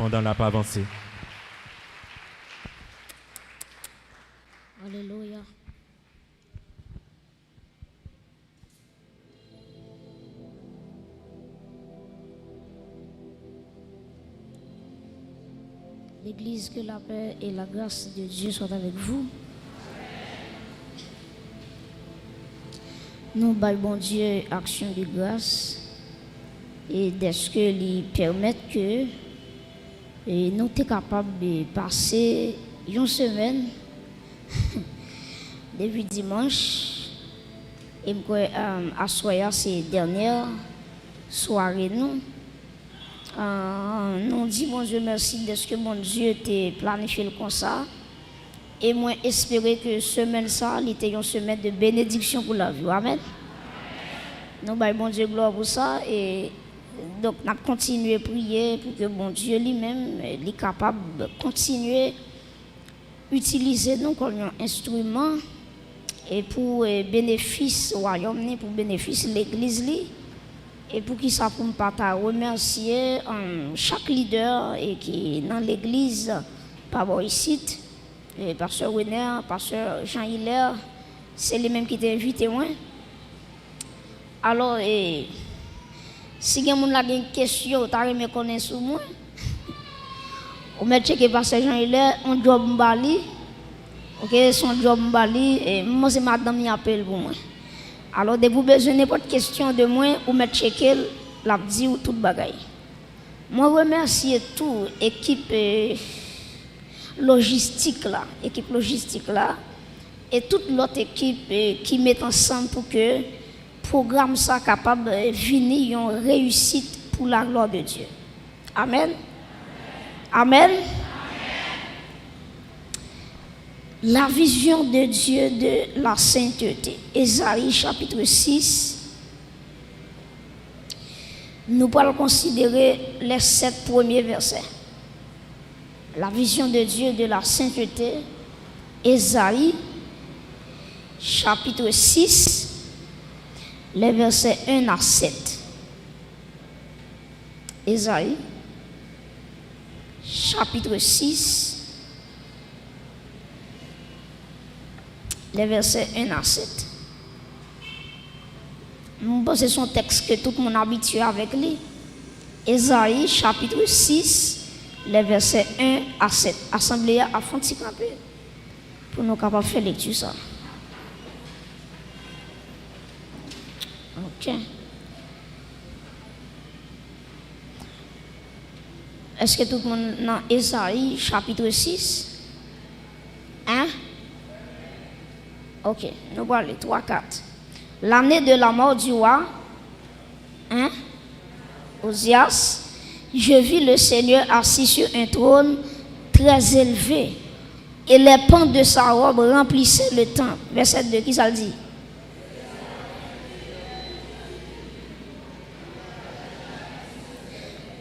pendant la avancée. Alléluia. L'Église, que la paix et la grâce de Dieu soient avec vous. Nous baillons bon Dieu action de grâce et d'est-ce que lui permettent que nous sommes capables de passer une semaine depuis dimanche et à soir ces dernières soirées nous dit mon Dieu merci de ce que mon Dieu t'a planifié comme ça et moi espérer que semaine ça était une semaine de bénédiction pour la vie. Amen. Nous baillons bon Dieu gloire pour ça et donc nous continuer à prier pour que mon Dieu lui-même est capable de continuer à utiliser nous comme un instrument et pour bénéfice royaume, pour bénéfice l'église et pour qui ça pour me remercier chaque leader et qui est dans l'église par ici et pasteur René, pasteur Jean-Hilaire, c'est les mêmes qui t'ont invité moi. Alors si quelqu'un a une question, tu as me connaître sur moi. On met checker pasteur Jean-Hilaire, on job mbali. OK, son job mbali et moi c'est madame qui appelle pour moi. Alors, de vous besoin n'importe question de moi, ou me checker, la dit ou toute bagaille. Moi, remercie toute équipe logistique là, et toute l'autre équipe qui met ensemble pour que le programme soit capable de venir une réussite pour la gloire de Dieu. Amen. Amen. La vision de Dieu de la sainteté. Ésaïe chapitre 6. Nous allons considérer les 7 premiers versets. La vision de Dieu de la sainteté. Ésaïe chapitre 6, les versets 1 à 7. Ésaïe chapitre 6. Les versets 1 à 7. C'est son texte que tout le monde est habitué avec lui. Ésaïe chapitre 6, les versets 1 à 7. Assemblée à fond de camper pour nous capables de faire lecture ça. OK. Est-ce que tout le monde dans Ésaïe chapitre 6? Hein? OK, nous allons aller 3, 4. L'année de la mort du roi, Osias, je vis le Seigneur assis sur un trône très élevé, et les pans de sa robe remplissaient le temple. Verset 2, qui ça le dit?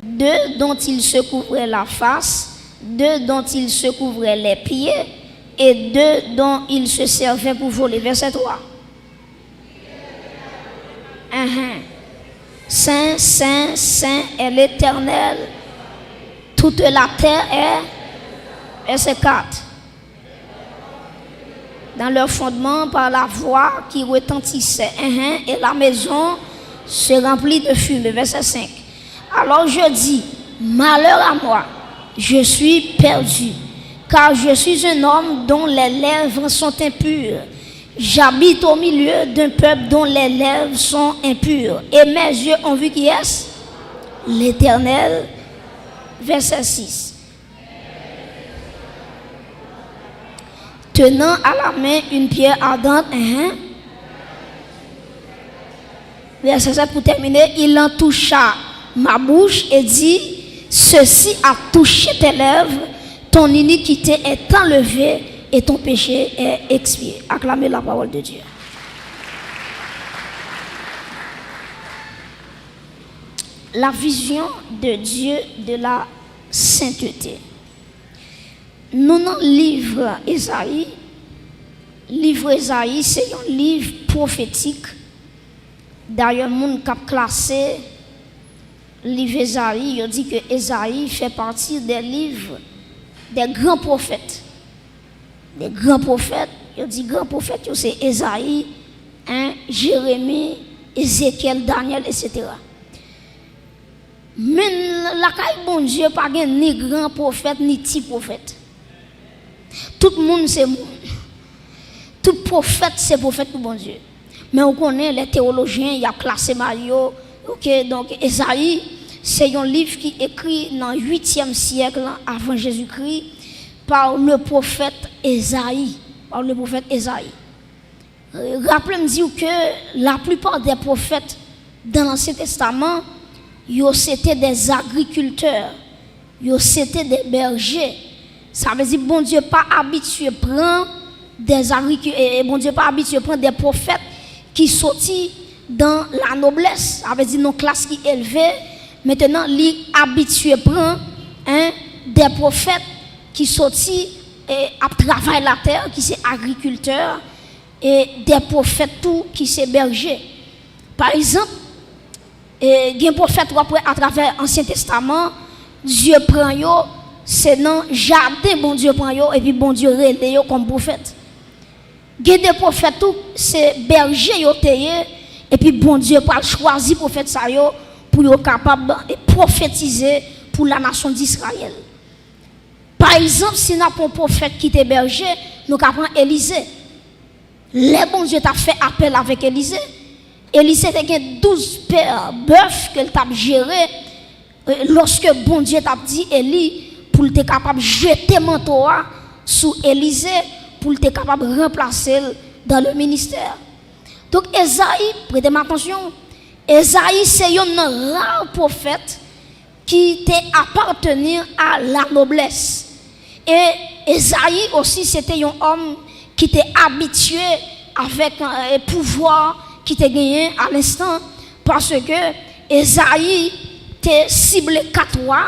Deux dont il se couvrait la face, deux dont il se couvrait les pieds, et deux dont il se servait pour voler. Verset 3. Saint, Saint, Saint est l'Éternel. Toute la terre est. Verset 4. Dans leur fondement, par la voix qui retentissait. Et la maison se remplit de fumée. Verset 5. Alors je dis, malheur à moi, je suis perdu. Car je suis un homme dont les lèvres sont impures. J'habite au milieu d'un peuple dont les lèvres sont impures. Et mes yeux ont vu qui est-ce? L'Éternel. Verset 6. Tenant à la main une pierre ardente. Verset 7 pour terminer. Il en toucha ma bouche et dit, ceci a touché tes lèvres. Ton iniquité est enlevée et ton péché est expié. Acclamez la parole de Dieu. La vision de Dieu de la sainteté. Nous dans le livre Ésaïe. Livre Ésaïe, c'est un livre prophétique. D'ailleurs, monde qui a classé livre Ésaïe, il dit que Ésaïe fait partie des livres des grands prophètes. Des grands prophètes, il dit grands prophètes, c'est Ésaïe, Jérémie, Ézéchiel, Daniel, etc. Mais la caille bon Dieu pas ni grand prophète ni petit prophète. Tout le monde c'est monde. Tout prophète c'est prophète pour bon Dieu. Mais on connaît les théologiens, il y a classé Mario. OK, donc Ésaïe, c'est un livre qui est écrit dans le 8e siècle avant Jésus-Christ par le prophète Ésaïe, Rappelez-moi que la plupart des prophètes dans l'Ancien Testament, c'était des agriculteurs, c'était des bergers. Ça veut dire bon Dieu pas habitué à prendre des agriculteurs, bon Dieu pas habitué à prendre des prophètes qui sortent dans la noblesse, ça veut dire nos classes qui élevées. Maintenant, il habitué à prendre des prophètes qui sortent à travailler la terre, qui sont agriculteurs, et des prophètes tout qui sont bergers. Par exemple, il y a un prophète à travers l'Ancien Testament, Dieu prend yo, c'est dans le jardin, bon Dieu prend yo, et puis bon Dieu relève yo comme prophète. Il y a des prophètes tout, c'est bergers yo teye, et puis bon Dieu pas choisi prophète ça yo pour être capable de prophétiser pour la nation d'Israël. Par exemple, si nous avons un prophète qui était berger, nous avons Élisée. Les bon Dieu t'a fait appel avec Élisée. Élisée a 12 paires bœufs qu'elle t'a géré. Lorsque bon Dieu t'a dit Élie pour être capable de jeter manteau sous Élisée pour être capable de remplacer dans le ministère. Donc Ésaïe, prêtez attention, Ésaïe c'est un rare prophète qui appartenait à la noblesse. Et Ésaïe aussi c'était un homme qui était habitué avec un pouvoir qui était gagné à l'instant parce que Ésaïe était ciblé 4 rois.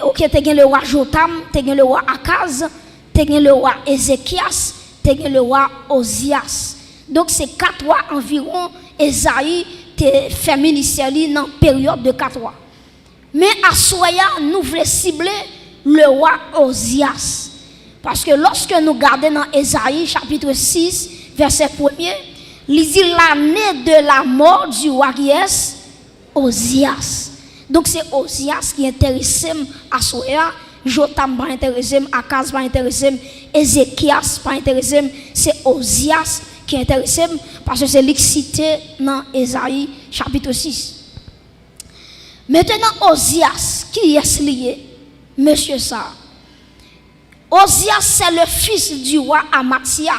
Ok, tu as le roi Jotam, tu as le roi Akaz, tu as le roi Ézéchias, tu as le roi Osias. Donc c'est 4 rois environ. Ésaïe te fait ministère dans une période de 4 rois. Mais à Soya, nous voulons cibler le roi Osias. Parce que lorsque nous regardons dans Ésaïe chapitre 6, verset 1er, il dit l'année de la mort du roi qui est Osias. Donc c'est Osias qui intéresse à Soya, Jotam pas intéressé, Akaz pas intéressé, Ézéchias pas intéressé, c'est Osias qui intéresse parce que c'est lui qui cité dans Ésaïe chapitre 6. Maintenant Osias qui est lié, monsieur ça. Osias c'est le fils du roi Amathia.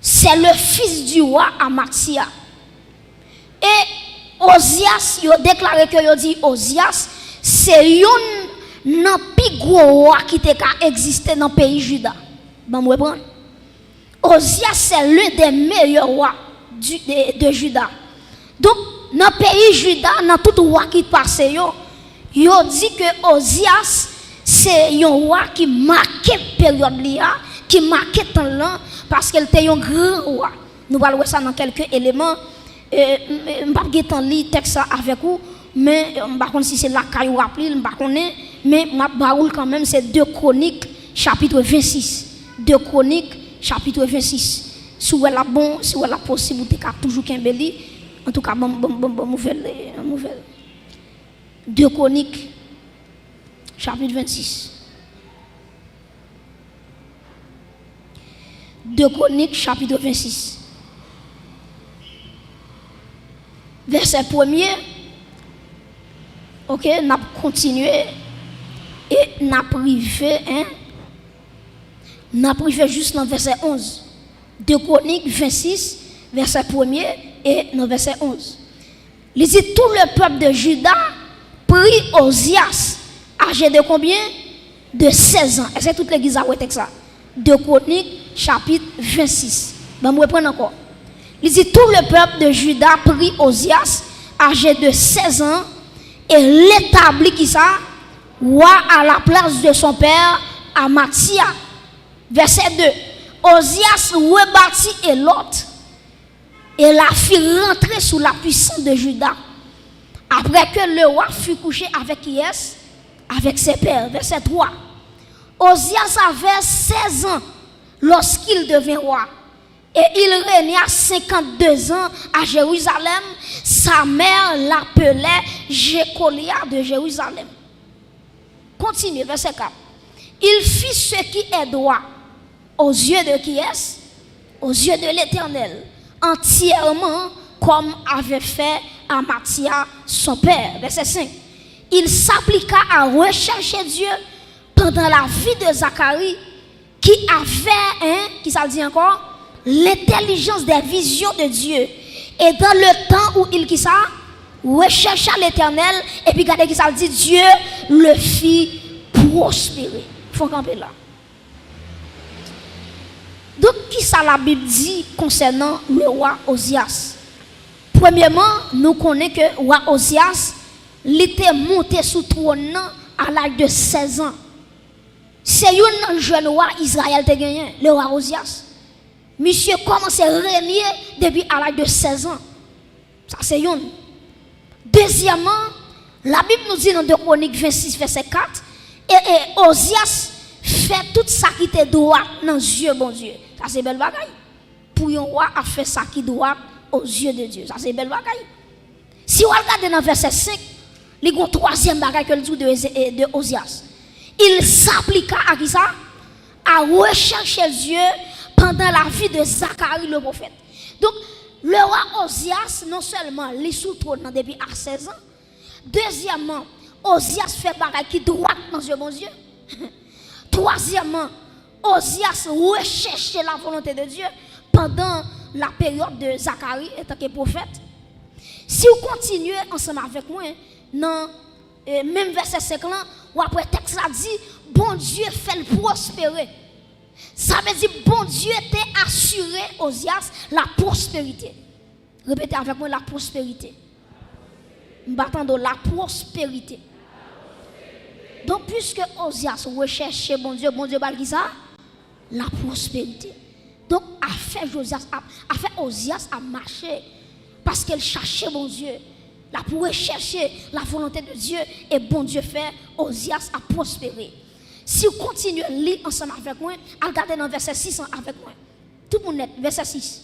C'est le fils du roi Amathia. Et Osias, il a déclaré que il dit Osias, c'est un plus gros roi qui a existé dans le pays Juda. Bon, vous comprenez? Osias, c'est l'un des meilleurs rois de Juda. Donc, dans le pays Juda, dans tout roi qui passe, il dit que Osias, c'est un roi qui marquait la période, qui marquait le temps, parce qu'il était un grand roi. Nous allons voir ça dans quelques éléments. Je ne vais pas lire le texte avec vous, mais je ne sais pas si c'est la caille ou rappelé, je ne sais pas, mais je quand même, c'est 2 Chroniques, chapitre 26. 2 Chroniques, chapitre 26. Si vous avez la possibilité, toujours qu'un béli, en tout cas, bon nouvelle. 2 Chroniques, chapitre 26. 2 Chroniques, chapitre 26. Verset 1er. Ok, n'a continué et n'a privé, n'a privé juste dans verset 11. 2 Chroniques 26, verset 1er et dans verset 11. Il dit tout le peuple de Juda prit Osias, âgé de combien? De 16 ans. Est-ce que toute l'église a retenu ça? 2 Chroniques, chapitre 26. Ben, je reprends encore. Il dit tout le peuple de Juda prit Osias, âgé de 16 ans, et l'établit qui ça? Roi à la place de son père Amathia. Verset 2. Osias rebâtit et l'autre et la fit rentrer sous la puissance de Juda Après que le roi fut couché avec qui est? Avec ses pères. Verset 3. Osias avait 16 ans lorsqu'il devint roi. Et il régna 52 ans à Jérusalem. Sa mère l'appelait Jécolia de Jérusalem. Continue, verset 4. Il fit ce qui est droit aux yeux de qui est? Aux yeux de l'Éternel, entièrement comme avait fait Amathia son père. Verset 5. Il s'appliqua à rechercher Dieu pendant la vie de Zacharie, qui avait, qui ça dit encore, l'intelligence des visions de Dieu. Et dans le temps où il qui ça rechercha l'Éternel, et puis regardez qui ça dit, Dieu le fit prospérer. Il faut camper là. Donc, qui ça la Bible dit concernant le roi Osias? Premièrement, nous connaissons que le roi Osias, il était monté sous trône à l'âge de 16 ans. C'est un jeune roi Israël qui a gagné, le roi Osias. Monsieur commence à régner depuis à l'âge de 16 ans. Ça, c'est un. Deuxièmement, la Bible nous dit dans 2 Chroniques 26, verset 4, et Osias fait tout ça qui était droit dans les yeux, bon Dieu. Ça, c'est belle bagaille. Pour un roi à faire ça qui est droit aux yeux de Dieu. Ça, c'est belle bagaille. Si on regarde dans verset 5, il y a un troisième bagaille que le dit de Osias. Il s'appliqua à qui ça? À rechercher Dieu pendant la vie de Zacharie le prophète. Donc, le roi Osias, non seulement les sous trône depuis à 16 ans, deuxièmement, Osias fait bagaille qui droit dans Dieu, bon Dieu. Troisièmement, Osias recherchait la volonté de Dieu pendant la période de Zacharie en tant que prophète. Si vous continuez ensemble avec moi, dans même verset 5 là, ou après texte là dit, bon Dieu fait le prospérer. Ça veut dire, bon Dieu t'a assuré Osias la prospérité. Répétez avec moi, la prospérité. M'attendons la prospérité. Donc, puisque Osias recherchait bon Dieu va dire ça? La prospérité. Donc, a fait Osias à marcher parce qu'elle cherchait bon Dieu. Là, pour rechercher la volonté de Dieu, et bon Dieu fait Osias à prospérer. Si vous continuez à lire ensemble avec moi, regardez dans verset 6 avec moi. Tout le monde net, verset 6.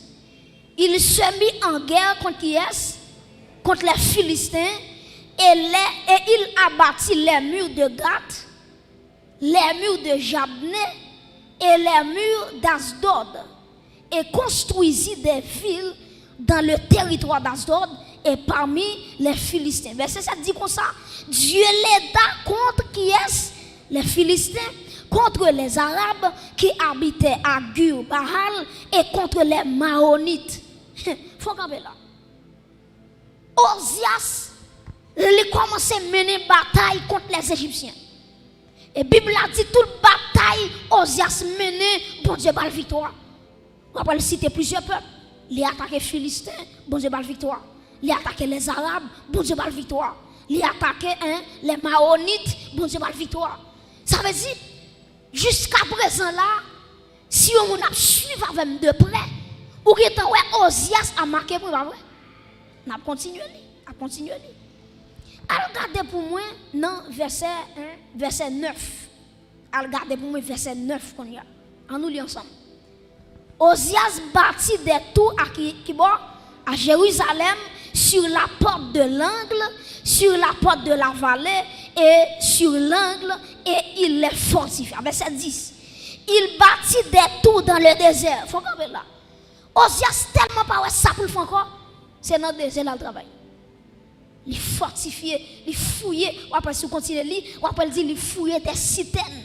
Il se mit en guerre contre qui est? Contre les Philistins. Et il abattit les murs de Gath, les murs de Jabné et les murs d'Asdod. Et construisit des villes dans le territoire d'Asdod et parmi les Philistins. Verset 7 dit comme ça. Dieu l'aida contre qui est? Les Philistins, contre les Arabes qui habitaient à Gur-Bahal et contre les Maonites. Faut camper là. Osias, il commence à mener bataille contre les Égyptiens. Et la Bible a dit toute bataille, Osias mené, bon Dieu, la victoire. On va citer plusieurs peuples. Il a attaqué les Philistins, bon Dieu, la victoire. Il a attaqué les Arabes, bon Dieu, la victoire. Il a attaqué les Maonites, bon Dieu, la victoire. Ça veut dire, jusqu'à présent là, si on a suivi avec de près, ou que Osias a marqué pour vrai, on a continué. Regardez pour moi dans verset 9. Regardez pour moi verset 9 qu'on y a. On nous lit ensemble. Osias bâtit des tours à Jérusalem sur la porte de l'angle, sur la porte de la vallée et sur l'angle, et il les fortifie. Verset 10. Il bâtit des tours dans le désert. Faut qu'on là. Osias tellement pas ça pour le faire encore. C'est dans le désert là le travail. Il fortifié, il fouillé, ou après si vous continuez à lire, ou après il fouillé des citernes.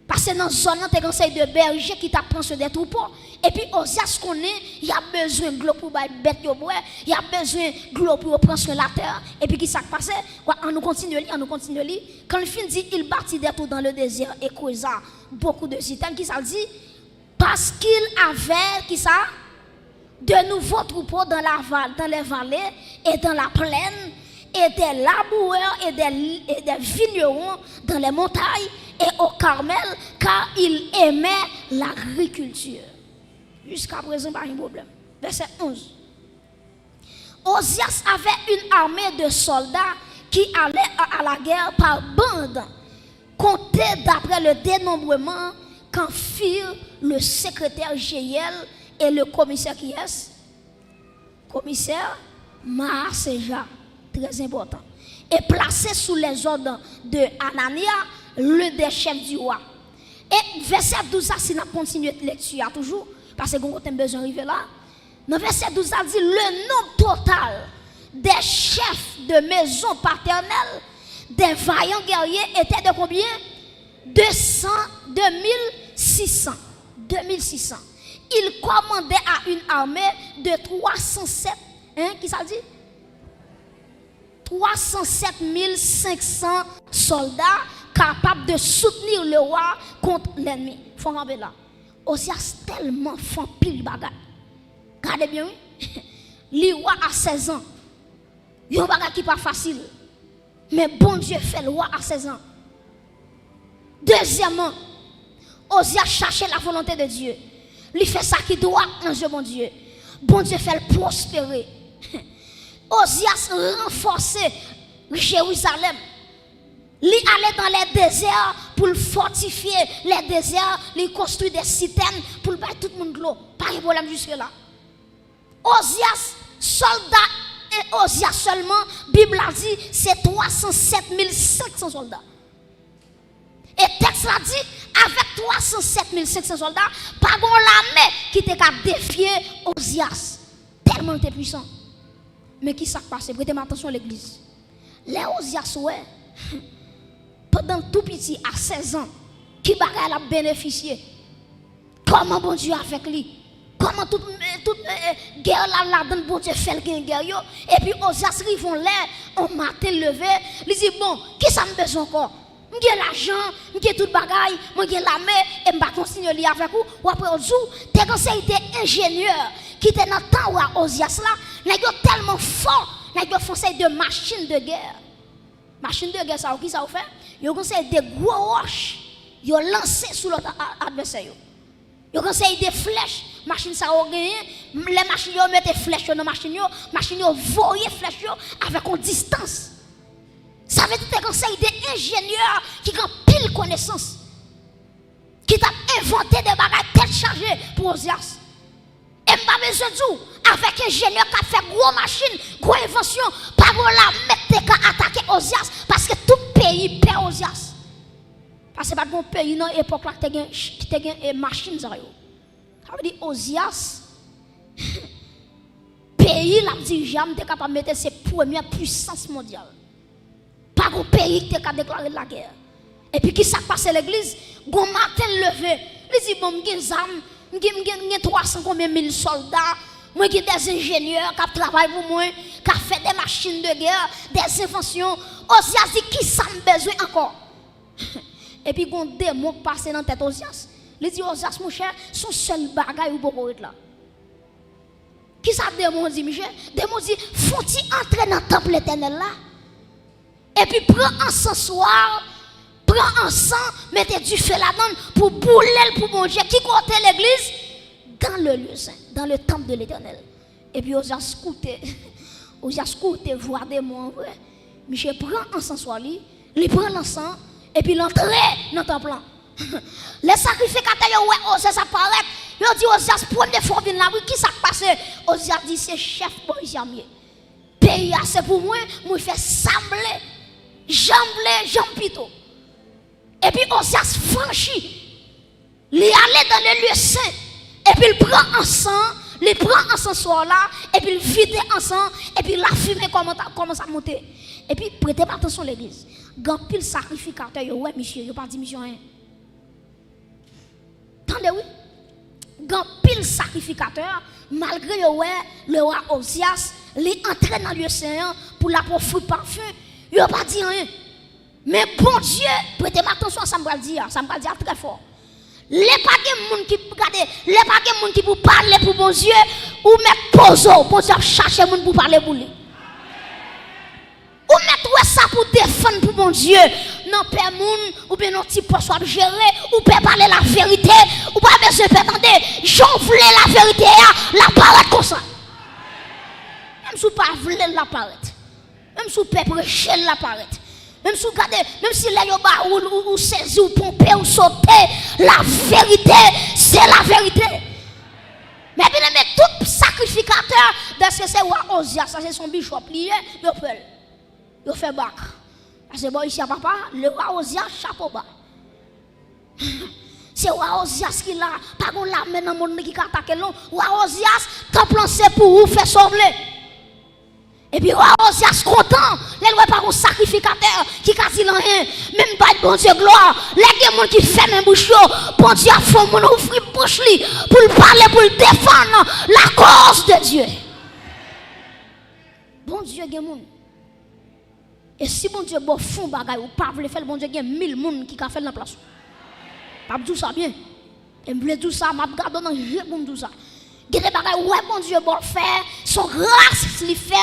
Parce que dans la zone, il y a un conseil de berger qui t'apprend sur des troupeaux. Et puis, Osias connaît, il y a besoin de l'eau pour les bêtes, il y a besoin de l'eau pour prendre sur la terre. Et puis, qui s'est passé? On nous continue à lire, Quand le fin dit, il bâtit des tours dans le désert et causa beaucoup de citernes. Qui ça dit? Parce qu'il avait, qui ça? De nouveaux troupeaux dans les vallées et dans la plaine, et des laboureurs et des vignerons dans les montagnes et au Carmel, car il aimait l'agriculture. Jusqu'à présent, pas de problème. Verset 11. Ozias avait une armée de soldats qui allaient à la guerre par bande, compté d'après le dénombrement qu'en firent le secrétaire Jéhiel et le commissaire qui est commissaire Maaseja, très important, et placé sous les ordres de Anania, l'un des chefs du roi. Et verset 12, si nous continuons de lecture toujours, parce que nous avons besoin d'arriver là. Dans verset 12, ça dit le nombre total des chefs de maison paternelle, des vaillants guerriers, était de combien? 2600. Il commandait à une armée de 307. Qui ça dit? 307 500 soldats capables de soutenir le roi contre l'ennemi. Il faut regarder là. Ozias tellement font pile bagarre. Regardez bien, oui. Le roi a 16 ans. Il y a un bagage qui n'est pas facile. Mais bon Dieu fait le roi à 16 ans. Deuxièmement, Ozias cherchait la volonté de Dieu. Il fait ça qui doit en Dieu, bon Dieu. Bon Dieu fait le prospérer. Ozias renforçait Jérusalem. Il allait dans les déserts pour fortifier les déserts, il construit des citernes pour battre tout le monde de l'eau. Pas de problème jusque-là. Ozias, soldats et Ozias seulement, Bible a dit, c'est 307 500 soldats. Et texte a dit, avec 307 500 soldats, pas l'armée qui était capable de défier Ozias. Tellement il était puissant. Mais qui s'est passé? Prêtez attention à l'église. Les Ozias, ouais, pendant tout petit, à 16 ans, qui bagaille a bénéficié? Comment bon Dieu a fait lui? Comment toute guerre là dedans bon Dieu fait le guerre yo? Et puis Ozias rivon l'air, on matin levé, il dit bon, qui ça me besoin encore? J'ai l'argent, j'ai tout bagaille, j'ai l'armée, et je vais continuer avec vous. Ou après, au jour, t'es conseillé ingénieur qui était dans le temps où Ozias là, il est tellement fort, il a conseillé de machines de guerre. Machines de guerre, ça, qui ça fait? Il a conseillé de gros roches, il a lancé sur l'autre adversaire. Il a conseillé des flèches, machines ça a gagné, les machines ils mettent des flèches dans la machine, les machines ils voyaient les flèches avec une distance. Ça veut dire que c'est des ingénieurs qui ont pile connaissance, qui t'a inventé des bagages tête chargée pour Ozias. Et pas besoin de tout, avec un ingénieur qui a fait gros machines, gros invention, pas la mettre qu'à attaquer Ozias, parce que tout pays perd Ozias. Parce que pas bon pays dans l'époque là qui a une machine. Ça veut dire Ozias, pays là dirigeant, est capable de mettre ses premières puissances mondiales. Pas un pays qui a déclaré la guerre. Et puis qui s'est passé l'église, bon matin levé, il dit bon, j'ai 300 combien mille soldats, moi j'ai des ingénieurs qui travaillent pour moi, qui fait des machines de guerre, des inventions. Ozias dit qui ça me besoin encore? Et puis bon démon passé dans tête Ozias. Il dit Ozias mon cher, son seul bagage ou beaucoup là. Qui ça démon dit Michel? Démon dit faut-il entrer dans le temple éternel là? Et puis prends encensoir, prends encens, mettez du feu là-dedans pour bouler pour mon Dieu. Qui compte l'église? Dans le lieu saint, dans le temple de l'éternel. Et puis Ozias écouté, voir des mots en vrai. Michel prend encensoir, il prend l'encens, et puis l'entrée dans le temple. Les sacrificateurs, ouais, Ozias apparaît. Ils dit Ozias, première fois vient là, qui s'est passé? Ozias dit c'est chef policier. Pays c'est pour moi, moi fait sembler. Jambe pito. Et puis Ozias franchit. Il allait dans le lieu saint. Et puis il prend encens soir là. Et puis il vide encens. Et puis la fumée commence à monter. Et puis prêtez attention à l'église. Quand pile sacrificateur, ouais monsieur, il pas dit mission rien. Attendez oui. Quand pile sacrificateur, malgré le roi Ozias, il entraîne dans le lieu saint pour la profiter parfum. Il n'a pas dit rien. Mais bon Dieu, prêtez attention à ça, me dire très fort. Les pas de monde qui regarde, les pas de monde qui pour parler pour bon Dieu, ou mettre pause, bon Dieu chercher monde pour parler pour lui. Ou mettre ça pour défendre pour bon Dieu. Non, père moun, ou bien non petit poste à gérer, ou peut parler la vérité, ou pas besoin de attendre. J'en voulais la vérité, la parole comme ça. Même si vous pas voulez l'apparaître. Même si vous ne prêcher l'apparaître. Même si vous regardez, même si les gens ou saisi ou pomper ou sauter, la vérité, c'est la vérité. Mais bien aimé, tout sacrificateur, parce que c'est Osias, ça c'est son bishop lié, il fait bac. Parce que bon ici à papa, le roi Osias chapeau bas. C'est roi Osias qui l'a, pas qu'on l'a maintenant mon qui attaque non, roi Osias, quand lancé pour vous faire sauver. Et puis, Osias content, les lois par un sacrificateur qui casse rien, même pas de bon Dieu gloire. Les gens qui ferment un bouchon, bon Dieu a fait mon ouvrir bouche pour le parler, pour le défendre la cause de Dieu. Bon Dieu, il y a des gens. Et si bon Dieu bon fond bagay ou pas voulez faire bon Dieu, il y a 1000 personnes qui ont fait la place. Pas tout ça bien. Et me tout ça, m'a regardé dans le tout ça. Il y a des bagages, ouais, bon Dieu, bon faire, son grâce, lui fait,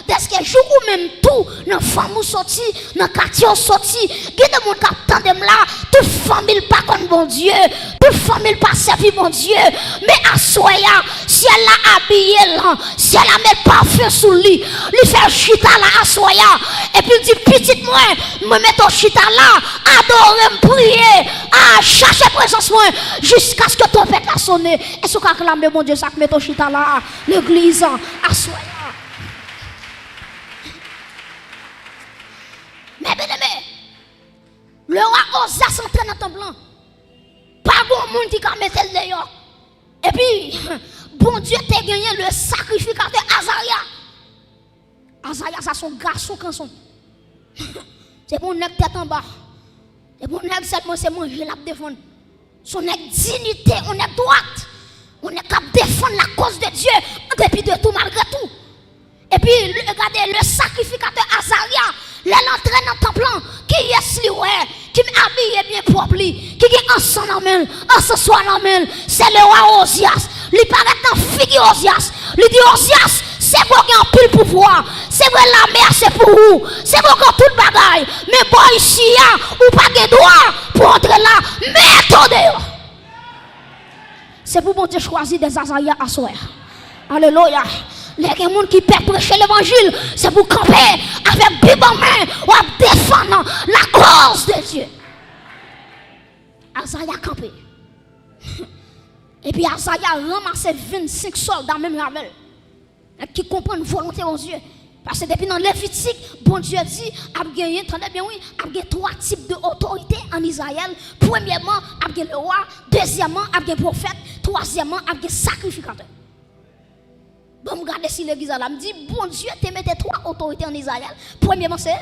parce que jour ou même tout, dans la famille sorti, dans le quartier sorti, il y a des gens qui attendent là, toute famille pas comme bon Dieu, toute famille pas servi bon Dieu, mais à soya, si elle l'a habillé là, si elle a mis parfum sous lui, lui fait chita là à soya, et puis il dit, petite moi, me mets ton chita là, adorer, me prier, à chercher présence moi, jusqu'à ce que ton père a sonné, et ce qu'a clamé bon Dieu, ça met ton chita là, l'église, à soya. Mais bien aimé, le roi Osias entré dans ton plan. Pas bon monde qui a mettre le dehors. Et puis, bon Dieu t'a gagné le sacrificateur Azaria. Azaria, ça son garçon quand son. C'est pour nèg tête en bas. C'est pour nèg seulement c'est manger la défendre. Son nèg dignité, on est droite. On est capable de défendre la cause de Dieu en dépit de tout, malgré tout. Et puis, regardez, le sacrificateur Azaria, l'entrée dans ton plan, qui est li ouais, qui m'habille bien propre, qui est ensemble en main, ensemble soit en main, c'est le roi Osias. Il paraît dans figure Osias. Il dit Osias, c'est vous qui avez pile pouvoir. C'est vrai la mer, c'est pour vous. C'est vous qui avez tout le bagaille. Mais bon, ici, ou pas de droit pour entrer là, mais attendez. C'est pour bon Dieu choisir des Azaria à soi. Alléluia. Les gens qui peuvent prêcher l'évangile, c'est pour camper avec Bible en main ou à défendre la cause de Dieu. Azaria campé. Et puis Azaria ramassé 25 soldats même avec qui comprennent volonté de Dieu. Parce que depuis dans Lévitique, bon Dieu dit, a gagné, attendez bien oui, a gagné 3 types d'autorité en Israël. Premièrement, a gagné le roi. Deuxièmement, a gagné le prophète. Troisièmement, a gagné le sacrificateur. Bon, regardez si l'église là me dit, bon Dieu, te mette 3 autorités en Israël. Premièrement, c'est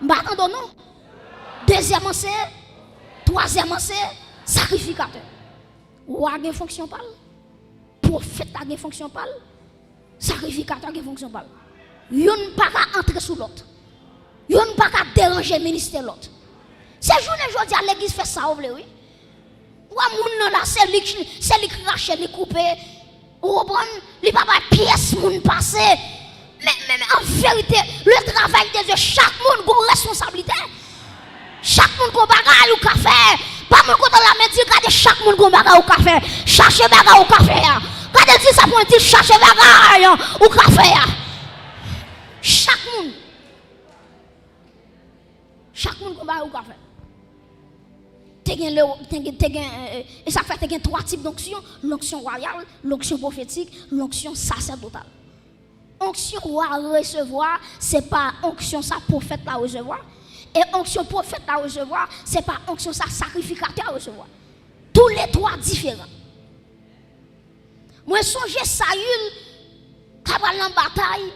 non. Deuxièmement, c'est troisièmement, c'est sacrificateur. Roi a une fonction pas. Prophète a une fonction pas. Sacrificateur a une fonction pas. Yon pas qu'à entrer sous l'autre. Yon pas qu'à déranger le ministère l'autre. Ces journées aujourd'hui, l'église fait ça, oui. Ou à moun là, c'est lui qui rache, lui couper. Ou bon, les papa pièce moun passé. Mais en vérité, le travail de Dieu, chaque monde a une responsabilité. Chaque monde a un bagage ou café. Pas mon côté la médecine, regardez chaque monde a un bagage ou café. Cherchez bagage ou café. Regardez si ça prend un petit cherchez bagage ou café. Chaque monde a un bagage ou café. Et ça fait 3 types d'onction: l'onction royale, l'onction prophétique, l'onction sacerdotale. Onction royale recevoir, c'est pas onction ça prophète à recevoir. Et onction prophète à recevoir, c'est pas onction ça sacrificateur à recevoir. Tous les 3 différents. Moi songe Saül qui va dans la bataille.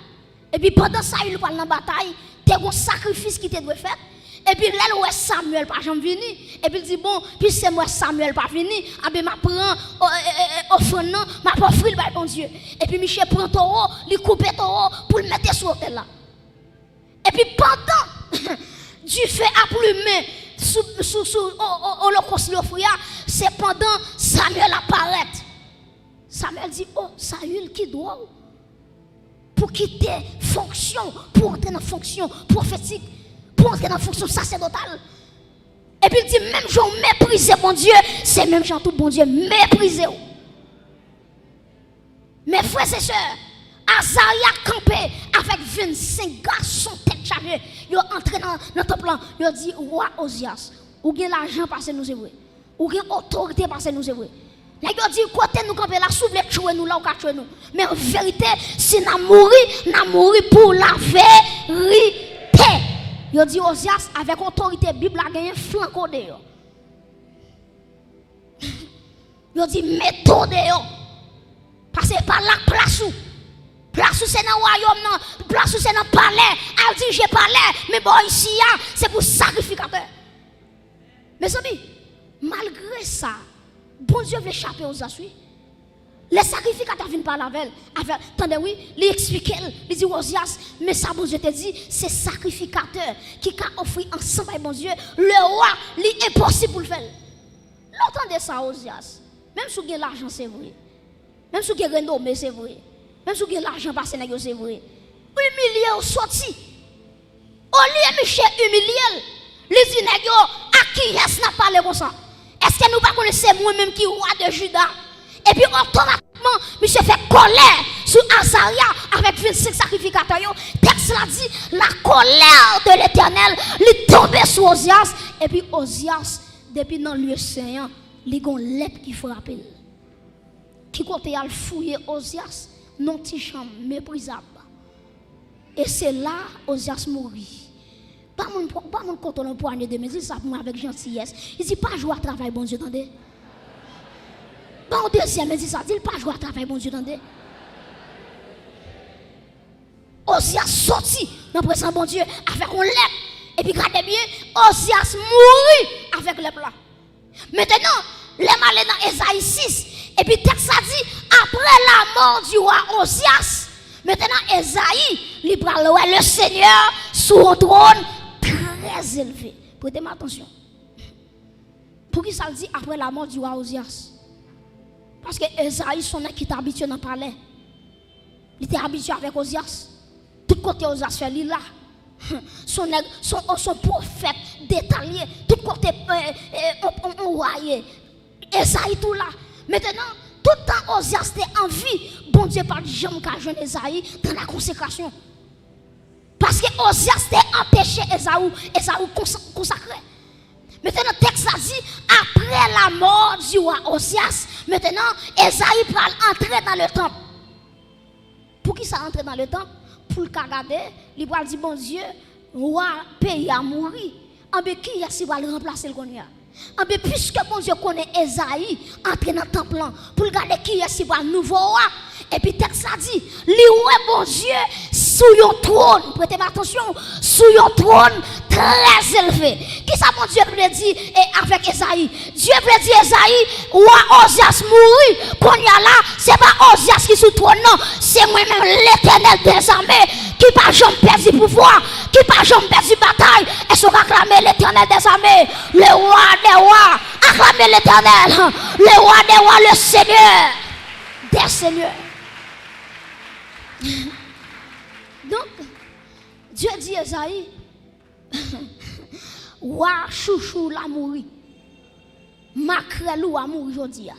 Et puis pendant Saül va dans la bataille, il y a un sacrifice qui te doit faire. Et puis là où Samuel pas jamais venu, et puis il dit bon, puis c'est moi Samuel pas venu, ah ben m'a prend offrande, m'a pas offrir le bon Dieu. Et puis Michel prend taureau, lui coupe taureau pour le mettre sur l'autel là. Et puis pendant Dieu fait applumer sous l'holocauste l'offrir, c'est pendant Samuel apparaît. Samuel dit oh Saül qui doit pour quitter fonction, pour entrer dans fonction prophétique, pour entrer dans la fonction sacerdotale. Et puis il dit, même gens mépriser mon Dieu, c'est même gens tout bon Dieu mépriser. Mes frères et sœurs, Azaria campé avec 25 garçons tête chargée. Ils sont entrés dans le temple. Ils ont dit, roi Osias, ou bien l'argent parce que nous c'est vrai. Ou bien autorité parce que nous c'est vrai. Ils ont dit, côté nous camper là, si vous voulez tuer nous là, ou tuer nous. Mais en vérité, si nous mourons pour la vérité. Ils ont dit, Osias, avec autorité, la Bible a gagné flanco de yo. Ils ont dit, méthode de yo. Parce que par la place où. Place où c'est dans le royaume, non. Place où c'est dans le palais. Elle dit, j'ai palais. Mais bon, ici, c'est pour sacrificateur. Mes amis, malgré ça, bon Dieu veut échapper aux assuits. Les sacrificateurs viennent par la veille. Attendez, oui, il explique, il dit, Osias, mais ça, bon Dieu te dit, c'est sacrificateur qui a offert ensemble avec bon Dieu. Le roi, il est impossible pour le faire. L'entendez ça, Osias. Même si vous avez l'argent, c'est vrai. Même si vous avez renommé, c'est vrai. Même si vous avez l'argent passé, c'est vrai. Humilié ou sorti. Au lieu de Michel humilié, les dit, à qui est-ce n'a parlé comme ça? Est-ce que nous ne connaissons pas moi-même qui est roi de Juda? Et puis automatiquement, Michel fait colère sur Azaria avec 25 sacrificateurs. Texte l'a dit, la colère de l'Éternel lui tombait sur Osias. Et puis Osias, depuis dans le lieu saint, il y a une lèpre qui frappe. Qui côté à fouiller Osias, non petit chambre méprisable. Et c'est là Osias mourit. Pas mon contrôle un poignet de mesure, ça pour avec gentillesse. Il dit pas jouer à travail, bon Dieu, attendez. Bon deuxième, il dit ça, dit pas jouer à travail, bon Dieu, attendez. Osias sorti dans le présent bon Dieu avec un lèpre. Et puis regardez bien, Osias mourit avec le plat. Maintenant, les malins dans Esaïe 6. Et puis texte ça dit, après la mort du roi Osias, maintenant Esaïe, il prend le Seigneur sur un trône très élevé. Prêtez-moi attention. Pour qui ça le dit après la mort du roi Osias? Parce que Esaïe, son qui était habitué dans le palais. Il était habitué avec Osias. Tout côté Osias fait là. Son prophète détaillé. Tout côté on voyait. Esaïe tout là. Maintenant, tout le temps Osias était en vie. Bon Dieu pas jamais qu'à jeune Esaïe dans la consécration. Parce que Osias était empêché Esaü consacré. Maintenant, le texte a dit, après la mort du roi Osias, maintenant, Esaïe va entrer dans le temple. Pour qui ça entre dans le temple? Pour le regarder, il va dire, bon Dieu, le roi pays a mouru. En qui est-ce qui va le remplacer le Konya? Puisque bon Dieu connaît Esaïe, entrer dans le temple, pour regarder qui est-ce qui va le nouveau roi. Et puis, le texte a dit, lui, bon Dieu, sous un trône, prêtez attention, sous un trône très élevé. Qui ça, mon Dieu, veut dire avec Esaïe? Dieu veut dire Esaïe, roi Osias mourit, qu'on y a là, c'est pas Osias qui est sous le trône, non, c'est moi-même l'Éternel des armées, qui pas jamais perdu pouvoir, qui pas jamais perdu bataille, et se acclamer l'Éternel des armées, le roi des rois, acclamer l'Éternel, le roi des rois, le Seigneur des seigneurs. Donc, Dieu dit à Esaïe, Wa chouchou la mouri, makrelou a mouri jodi a.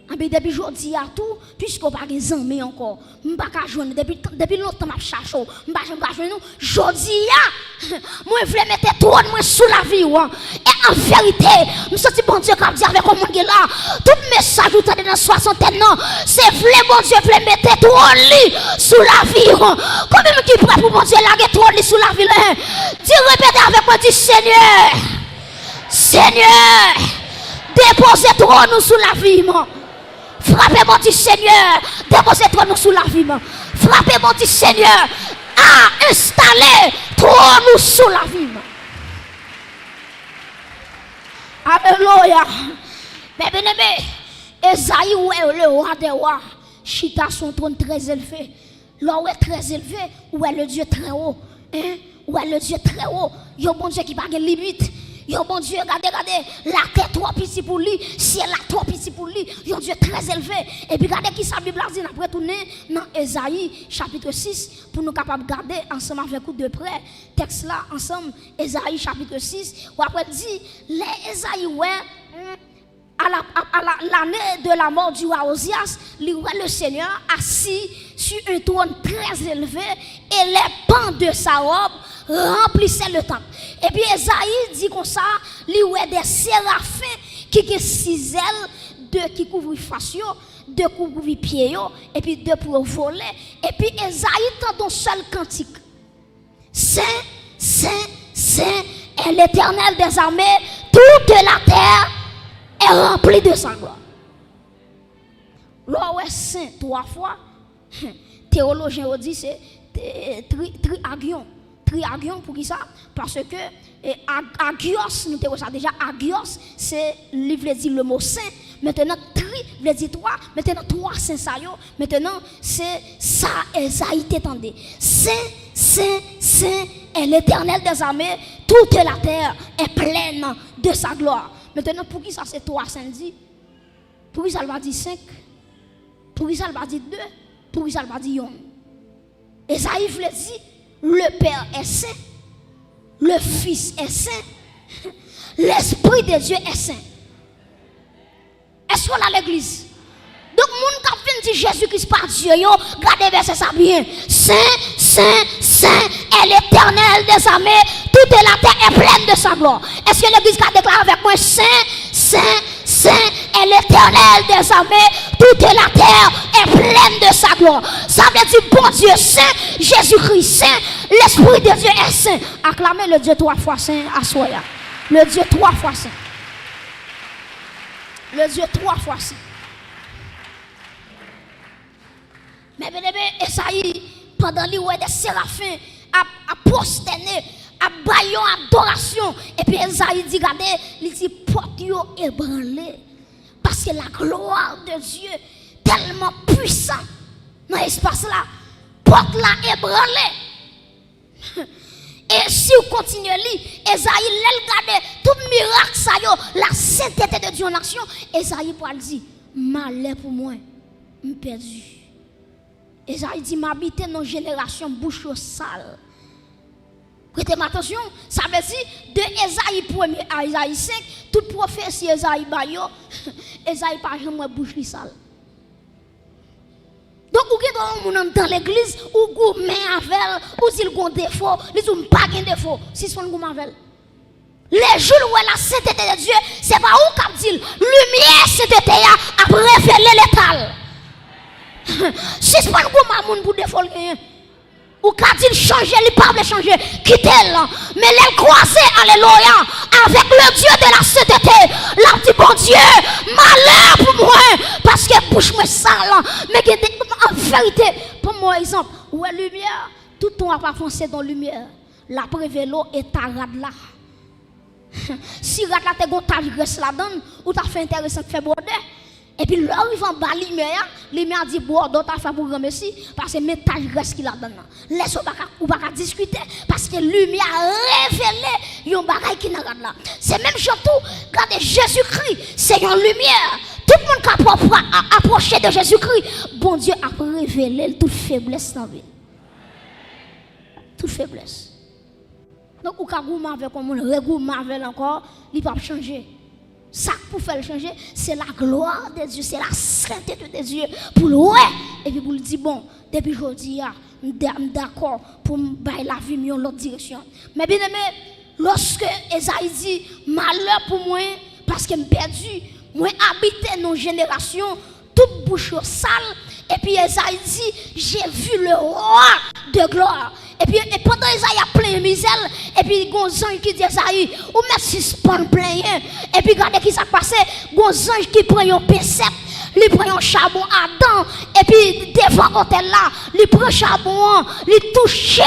Depuis jodi a tout, puisqu'on pas des amis encore, m'pa ka joindre depuis longtemps m'a cherché, m'pa joindre nous, jodi a, moi vle mettre trône moi sous la vie et en vérité, me senti bon Dieu comme dire avec mon monde là, tout message ou t'as dans 60 ans, c'est vle bon Dieu vle mettre trône sous la vie. Combien qui prêt pour bon Dieu laguer trône sous la vie là? Dis répétez avec moi, dis Seigneur, Seigneur, déposez trône sous la vie moi. Frappez mon petit Seigneur, déposez-toi nous sous la vie. Frappez mon petit Seigneur, à installer toi nous sous la vie. Alléluia. Mais bien aimé, Esaïe est le roi des rois. Chita son trône très élevé. Là où est très élevé, où est le Dieu très haut. Où est le Dieu très haut. Il y a un bon Dieu qui n'a pas de limite. Yo bon Dieu, regardez, la terre trop petite pour lui, ciel là trop petit pour lui, yo Dieu très élevé. Et puis regardez qui sa Bible a dit, on a retourné dans Esaïe chapitre 6 pour nous capables de garder ensemble avec vous de près. Texte là ensemble, Esaïe chapitre 6, ou après dit, les Esaïe ouais, l'année de la mort du roi Osias, le Seigneur assis sur un trône très élevé et les pans de sa robe remplissaient le temple. Et puis Esaïe dit comme ça, il y a des séraphins qui ont 6 ailes, 2 qui couvrent face, 2 couvrent pieds, et puis 2 pour voler. Et puis Esaïe tend un seul cantique. Saint, Saint, Saint est l'Éternel des armées, toute la terre est remplie de sa gloire. Là où est saint 3 fois, théologien dit c'est triagion. Triagion pour qui ça? Parce que agios, nous avons ça déjà, agios, c'est livre dit le mot saint. Maintenant, tri veut dire 3. Maintenant, 3 saint ça yo. Maintenant, c'est ça, Esaïe t'étendait. Saint, Saint, Saint est l'Éternel des armées. Toute la terre est pleine de sa gloire. Maintenant, pour qui ça c'est 3 saints dit? Pour qui ça va dire 5? Pour qui ça va dire 2? Pour qui ça va dire 1? Esaïe veut dire le Père est saint, le Fils est saint, l'Esprit de Dieu est saint. Est-ce qu'on a l'église? Donc, moun qui vient dire Jésus-Christ par Dieu, regardez verset ça bien. Saint, Saint, Saint est l'Éternel des armées, toute la terre est pleine de sa gloire. Est-ce que l'église a déclaré avec moi? Saint, Saint, Saint est l'Éternel des armées, toute la terre est pleine de sa gloire. Ça veut dire bon Dieu saint, Jésus-Christ saint, l'Esprit de Dieu est saint. Acclamez le Dieu 3 fois saint à Soya. Le Dieu 3 fois saint. Le Dieu 3 fois saint. Mais bien aimé, Esaïe, pendant les des séraphins, a prosterné, a baillon adoration. Et puis Esaïe dit, regardez, il dit, porte yo ébranlé. Parce que la gloire de Dieu tellement puissante dans l'espace là, porte la ébranlé. Et si vous continuez à lire, Esaïe, regarde tout miracle, ça yo, la sainteté de Dieu en action, Esaïe pour dire, malheur pour moi, je suis perdu. Esaïe dit, m'habiter dans une génération bouche sale. Prêtez attention, ça veut dire de Esaïe 1 à Esaïe 5, toute prophétie Esaïe bayo, Esaïe pas jamais bouche sale. Donc, vous êtes dans l'église, ou vous mettez avec, ou s'il y a un défaut, vous n'avez pas de défaut, si vous avez avec. Les jours où la sainteté de Dieu, c'est pas où qui dit, lumière sainteté a révélé l'étal. Si ce n'est pas un pour défaut, ou quand il change, il ne peut pas changer, quittez-le. Mais les croisés, alléluia, avec le Dieu de la sainteté, la dit bon Dieu, malheur pour moi, parce que bouche moi sale. Mais en vérité, pour moi, exemple, où est la lumière, tout le temps pas foncé dans la lumière. La prévélo est à rad là. Si rad là, tu as un graisse là-dedans, ou tu as fait intéressant de faire border. Et puis là, il va en bas lumière dit, bon, d'autres a fait pour remercier, parce que métal reste qu'il a donné. Laisse ou pas discuter, parce que lumière a révélé un bagage qui n'a pas là. C'est même surtout, regardez, Jésus-Christ, c'est une lumière. Tout le monde qui a approché de Jésus-Christ, bon Dieu a révélé toute faiblesse dans la vie. Toute faiblesse. Donc, ou quand vous m'avez comme on m'avez encore, il ne peut pas changer. Ça pour faire changer, c'est la gloire de Dieu, c'est la sainteté de Dieu. Pour le ouais, et puis pour le dire, bon, depuis aujourd'hui, je suis d'accord pour me la vie dans l'autre direction. Mais bien aimé, lorsque Esaïe dit, malheur pour moi, parce que je suis perdu, moi habiter dans une génération, toute bouche sale, et puis Esaïe dit, j'ai vu le roi de gloire. Et puis pendant Esaïe a plein de misère, et puis il y a un ange qui dit Esaïe, ou même si ce pas plein, et puis regardez qui s'est passé, il y a un ange qui prend un pincette, il prend un charbon à dents, et puis devant l'hôtel là, il prend un charbon, il touche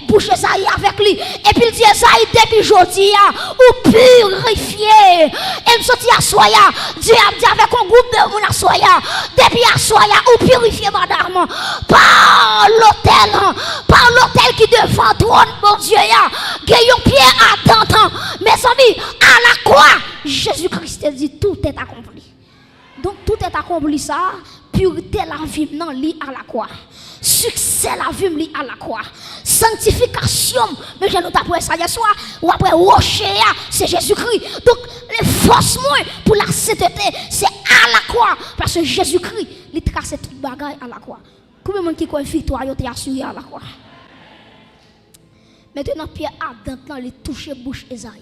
bouche Esaïe avec lui, et puis il dit Esaïe, depuis aujourd'hui, ou purifié, et il sortit à Soya, Dieu a dit avec un groupe de monde à Soya, depuis à Soya, ou purifié madame, par l'hôtel qui devant trône, mon Dieu, il y a un pied à temps, mes amis, à la croix, Jésus-Christ dit tout est accompli. Donc tout est accompli ça, pureté la vie non lit à la croix. Succès la vie à la croix. Sanctification, mais je nous après ça hier soir, ou après rocher, c'est Jésus-Christ. Donc, les forces pour la sainteté, c'est à la croix. Parce que Jésus-Christ, il trace toute bagaille à la croix. Combien de monde qui croit victoire, il est assuré à la croix. Maintenant, Pierre Adam, il touche bouche Esaïe.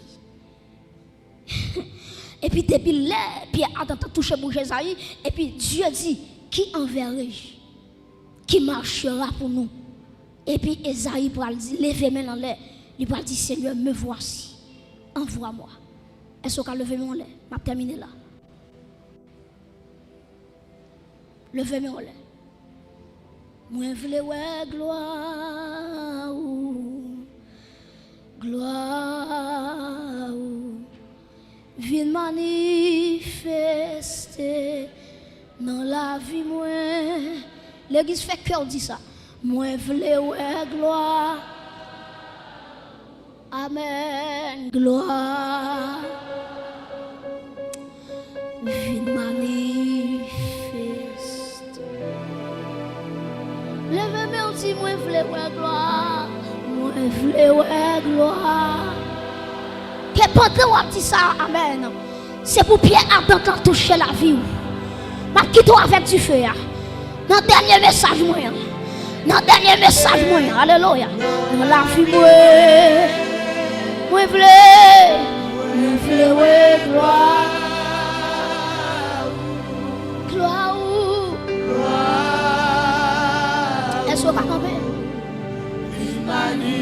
Et puis, depuis là, Pierre Adam touche bouche Esaïe. Et puis, Dieu dit, qui enverrai-je? Qui marchera pour nous? Et puis Esaïe pourra dire, levez main dans l'air. Il pourra dire, Seigneur, me voici. Envoie-moi. Est-ce qu'on lever mon l'air? Je vais terminer là. Levez main en l'air. Moi, je veux gloire. Gloire. Viens manifester dans la vie, moi. L'église fait cœur dit ça. Moi, je veux gloire. Amen. Gloire. Viens manifester. Levez-moi on dit, moi, je veux gloire. Moi, je veux gloire. Que pendant on dit ça, amen. C'est pour Pierre Adam toucher la vie. Ma qui doit avec du feu. Dans le dernier message, moi. Dans le dernier message, moi. Alléluia. Dans la vie, moi, je veux gloire. Gloire. Est-ce qu'on va tomber? Manifester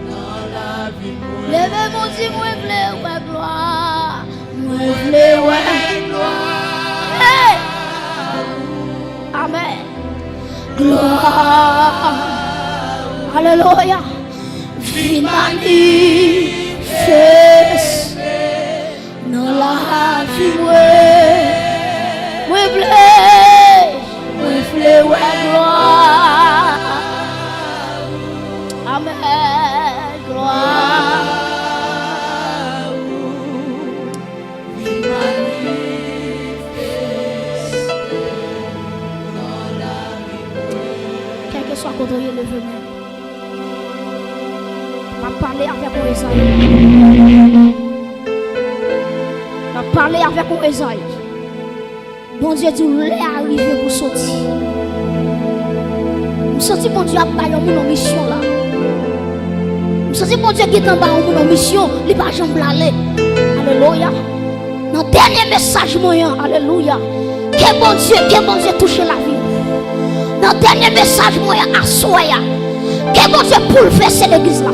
dans la vie, moi. Levez mon Dieu, moi, je veux gloire. Moi, je veux gloire. Amen. Gloire. Alléluia. Viens manifester dans la vie. Moi, je veux gloire. Amen. Gloire. Soit contrôlé le vœu. On va parler avec Esaïe. On va parler avec Esaïe. Bon Dieu dit, vous est arrivé pour sortir. Je sens que mon Dieu a pas une mission là. Je sens que mon Dieu qui est en bas une mission, il va jamais aller. Alléluia. Dans le dernier message moyen, alléluia. Que bon Dieu touche la vie. Dans le dernier message, moi, à Soya, que mon Dieu bouleverse l'église là.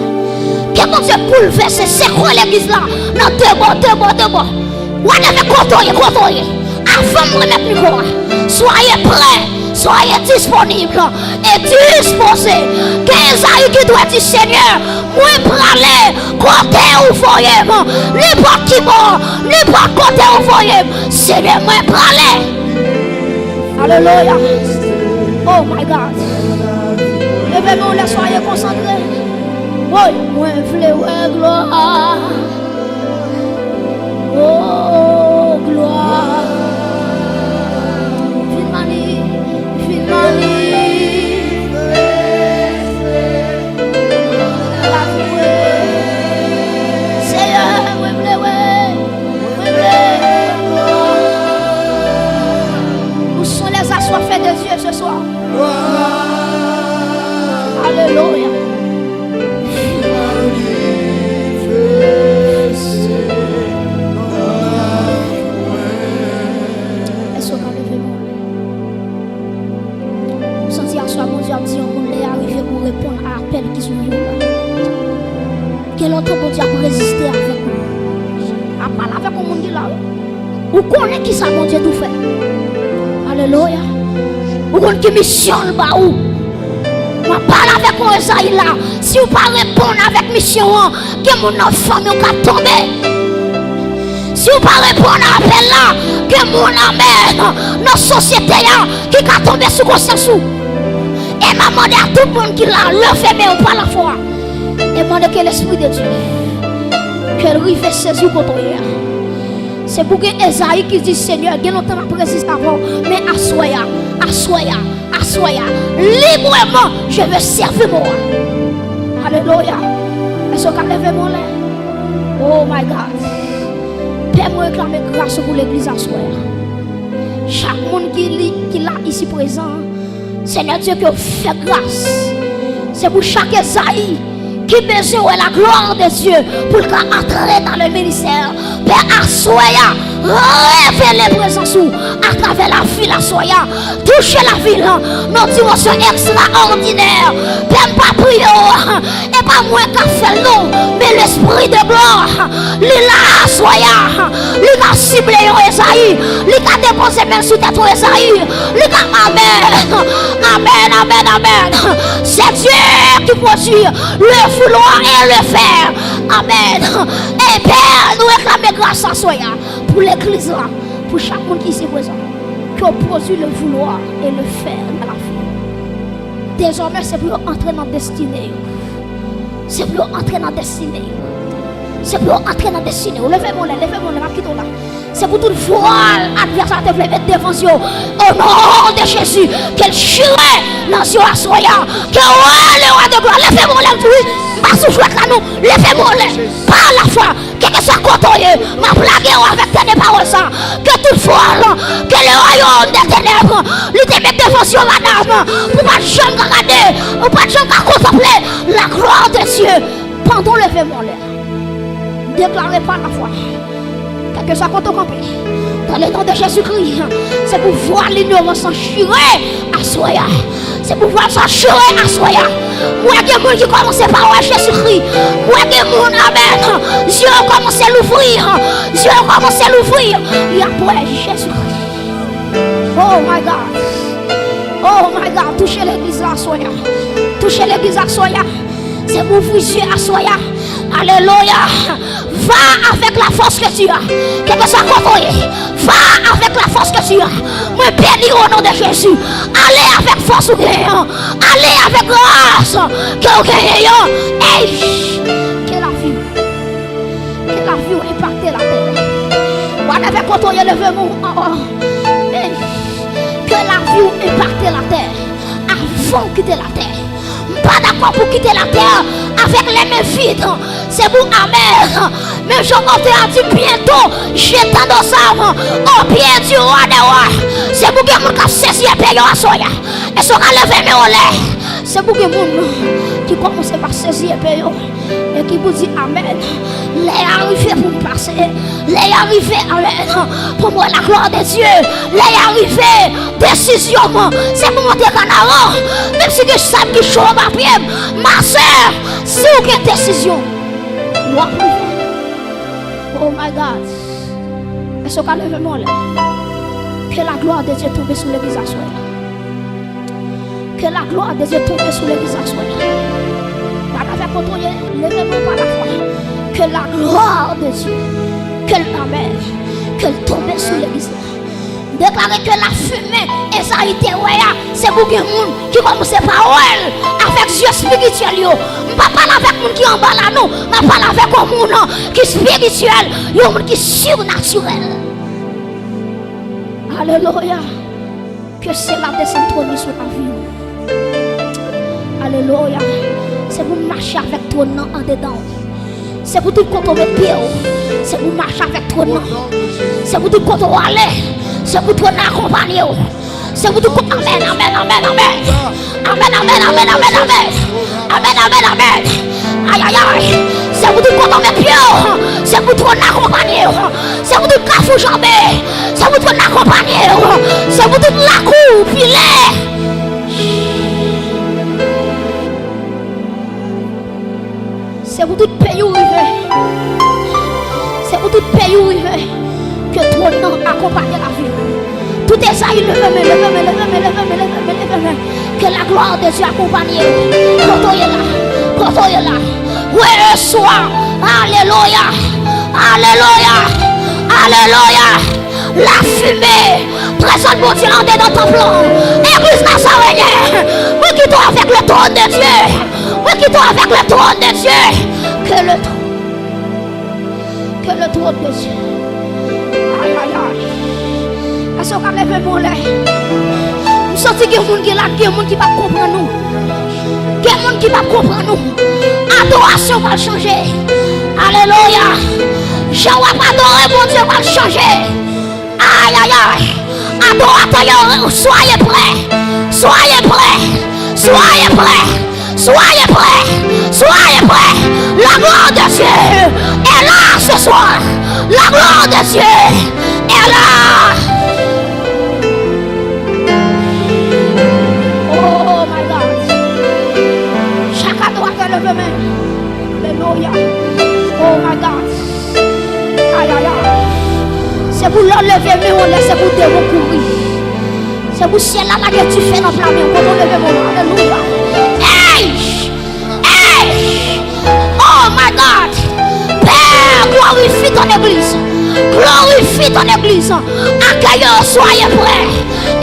Que mon Dieu bouleverse, c'est quoi l'église là? Dans deux mots. Vous devez contrôler. Avant de remettre le micro, soyez prêts, soyez disponibles et disposés. Qu'Esaïe qui doit dire, Seigneur, moi, pour aller, côté où voyez, n'importe qui mort, n'importe côté où voyez, Seigneur, moi, pour aller. Alléluia. Oh my God. Levez-vous, soyez concentrés. Oui, moi, je veux gloire. Oh, gloire. Viens Seigneur, moi, je veux gloire. Où sont les assoiffés de Dieu ce soir? Alléluia. Est-ce qu'on va lever mon Vous sentez à soi, mon Dieu, dit on est arrivé pour répondre à l'appel qui sont là. Quel autre bon Dieu a résister avec nous? À parler avec le monde là. Vous connaissez qui ça, mon Dieu, tout fait? Alléluia. Vous connaissez qui mission le bas où? Je parle avec mon Esaïe là. Si vous ne répondez pas avec mission, que mon famille va tomber. Si vous ne répondez pas à l'appel là, que mon amène notre société qui va tomber sous conscience. Et m'a demandé à tout le monde qui l'a levé, mais pas la foi. Et m'a demandé que l'Esprit de Dieu, qu'elle rive saisir contre hier. C'est pour que Esaïe qui dit Seigneur, il y a longtemps après avant, mais assoya, librement, je veux servir moi. Alléluia. Est-ce qu'on lève mon lait? Oh my God. Père, moi réclamer grâce pour l'église assoya. Chaque monde qui est là ici présent, Seigneur Dieu, que fait grâce. C'est pour chaque Esaïe qui besoin de la gloire de Dieu pour entrer dans le ministère. Père, assoya, révélez présence à travers la ville, assoya, touchez la ville, nos dimensions extraordinaires. Père, pas prier, et pas moi qui fait non, mais l'esprit de gloire, il a assoya, il a ciblé Esaïe, il a déposé même sous tête Esaïe, il a amen. C'est Dieu qui produit le vouloir et le faire. Amen. Et Père, nous réclamons grâce à Soya pour l'église là, pour chaque monde qui est présent, qui produit le vouloir et le faire dans la vie. Désormais, c'est pour entrer dans la destinée. C'est pour entrer dans la destinée. C'est pour entrer dans la destinée. Levez-moi là, là. C'est pour tout voile adversaire de mettre devant Dieu. Au nom de Jésus, qu'elle chire dans Dieu à Soya. Que le roi de gloire, levez-moi là, pas souffler là nous, levez-moi là, par la foi, que soit contrôlé, ma blague avec tes paroles ça, que toute voile, que le royaume des ténèbres, lui te mette devant Dieu, madame, pour pas jamais regarder, pour pas jamais contempler la gloire de Dieu. Pendant levez-moi là, déclarez par la foi. Que ça compte au campé. Dans le nom de Jésus-Christ, c'est pour voir l'ignorance s'enchirer à Soya. C'est pour voir s'enchirer à Soya. Moi, il y a des gens qui commencent par Jésus-Christ. Moi, il y a des gens, amen. Dieu commence à l'ouvrir. Et après Jésus-Christ. Oh my God. Touchez l'église à Soya. C'est pour vous yeux à Soya. Alléluia. Va avec la force que tu as. Quel que soit contrôlé. Va avec la force que tu as. Me bénis au nom de Jésus. Allez avec force ou gagnant. Allez avec grâce. Que vous gagnez. Que la vie impacte la terre. On avait contrôlé le vœu. Que la vie impacte la terre. Avant de quitter la terre. Pas d'accord pour quitter la terre avec les mains vides. C'est pour amer. Mais je compte à dire bientôt, j'étends nos âmes au pied du roi des rois. C'est pour que mon cap saisi et payé à soya. Et sera levé mes olés. C'est pour que mon qui commence par saisir et payer. Et qui vous dit amen. Les arrivés pour me passer. Les arrivés, amen. Pour moi la gloire de Dieu. Les arrivés, décision. C'est pour monter en avant. Même si je sais que je suis en papier. Ma soeur, si vous avez une décision. Oh my God. Est-ce qu'on lève mon lait? Que la gloire de Dieu tombe sur l'église à soi. Que la gloire de Dieu tombe sur l'église à soi. Levez-moi par la foi. Que la gloire de Dieu, qu'elle tombe sur l'église. Déclarer que la fumée et ça a été c'est pour que les gens qui commencent par elle avec Dieu spirituel. Je ne parle pas avec les gens qui en bas là, non. Je parle avec les gens qui sont spirituels, les gens qui sont surnaturels. Alléluia. Que cela descende trop sur la vie. Alléluia. C'est pour marcher avec toi en dedans. C'est pour tout quand on met pied. C'est pour marcher avec toi. C'est pour tout quand on aller. C'est pour toi accompagner. C'est pour tout quand amen. Aïe. C'est pour tout quand on met pied. C'est pour toi accompagner. C'est pour tout cafou jambé. C'est pour toi accompagner. C'est pour toute la cour filet. C'est pour tout pays où il veut. C'est pour tout pays où il veut. Que ton nom accompagne la vie. Tout est ça, il lève. Que la gloire de Dieu accompagne. Quand on est là. Oui, soir. Alléluia. La fumée. Présente mon Dieu dans ton plan. Église Nazarene. Oui, qui doit avec le trône de Dieu. Oui, qui doit avec le trône de Dieu. Que le trône de Dieu. aïe, aïe, aïe. Est-ce qu'on a levé mon lait? Je sens qu'il y a des gens qui là, il y a des gens qui ne comprennent pas nous. Il y a des gens qui ne comprennent pas nous. Adoration va changer. Alléluia. Jean va adorer mon Dieu va changer. Aïe, aïe, aïe. Adorateur, soyez prêts. Soyez prêts. Soyez prêts. Soyez prêts. Soyez prêts. La gloire de Dieu est là ce soir. La gloire de Dieu est là. Oh my God. Chaque adorateur lève main. Alléluia. Oh my God. Aïe, aïe, aïe. C'est pour l'enlever, mais on laisse pour te recourir. C'est pour ciel là que tu fais dans la main. On va lever mon Alléluia. Hey! Hey! Oh my God! Père, glorifie ton église. Glorifie ton église. Accueillons, soyez prêts.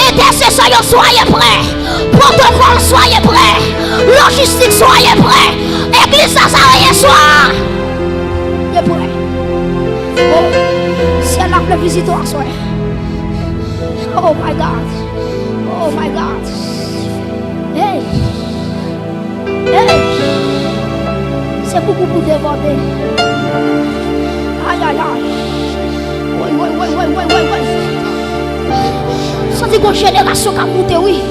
Intercesseurs, soyez prêts. Protocole, soyez prêts. Logistique, soyez prêts. Église Nazareth, soir. Il est prêt. Oh. Si elle a le visiteur, soir. Oh my God. Oh my God. Hey. Hey. C'est beaucoup pour déborder. Aïe, aïe, aïe. Oui. Ça dit qu'on génération qui a monté, oui.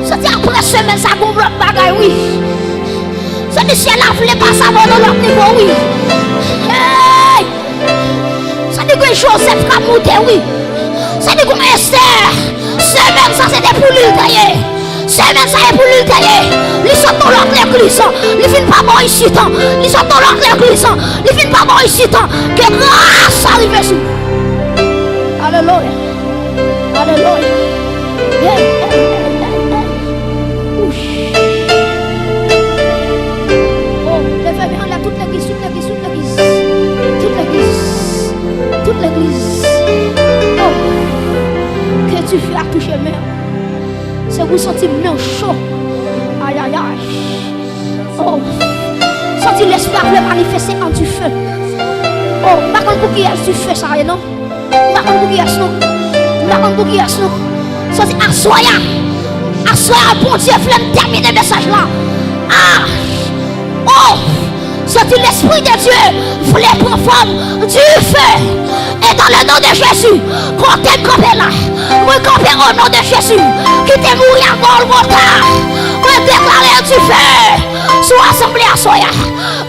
Ça dit après semaine, ça a l'autre bagaille, oui. Ça dit si elle a voulu passer avant l'autre niveau, oui. Hey. Ça dit que Joseph qui a monté, oui. Ça dit qu'on Esther. Semaine, ça c'était pour lui tailler. Semaine, ça est pour lui tailler. Ils sont dans l'autre église. Ils viennent pas bon ici. Ils sont dans l'autre église. Ils viennent pas bon ici. Que grâce arrive sur. Alléluia. Alléluia. Oh, levez-moi là toute l'église, toute l'église, toute l'église. Toute l'église. Toute l'église. Oh, que tu fais à toucher mère. C'est vous sentir bien chaud. Aïe, aïe, aïe. Oh, sentir l'espoir le manifester en du feu. Oh, pas comme pour qui est du feu, ça rien, non? Pas comme pour qui est non? Pas comme pour qui est non? Sentir assoya. Assoya, bon Dieu, je terminer le message là. Ah, oh, sentir l'esprit de Dieu voulait prendre forme du feu. Et dans le nom de Jésus, quand tu es campé là, moi camper au nom de Jésus, qui t'est mouru à Golgotha, moi déclarer du feu, soit assemblée à Soya,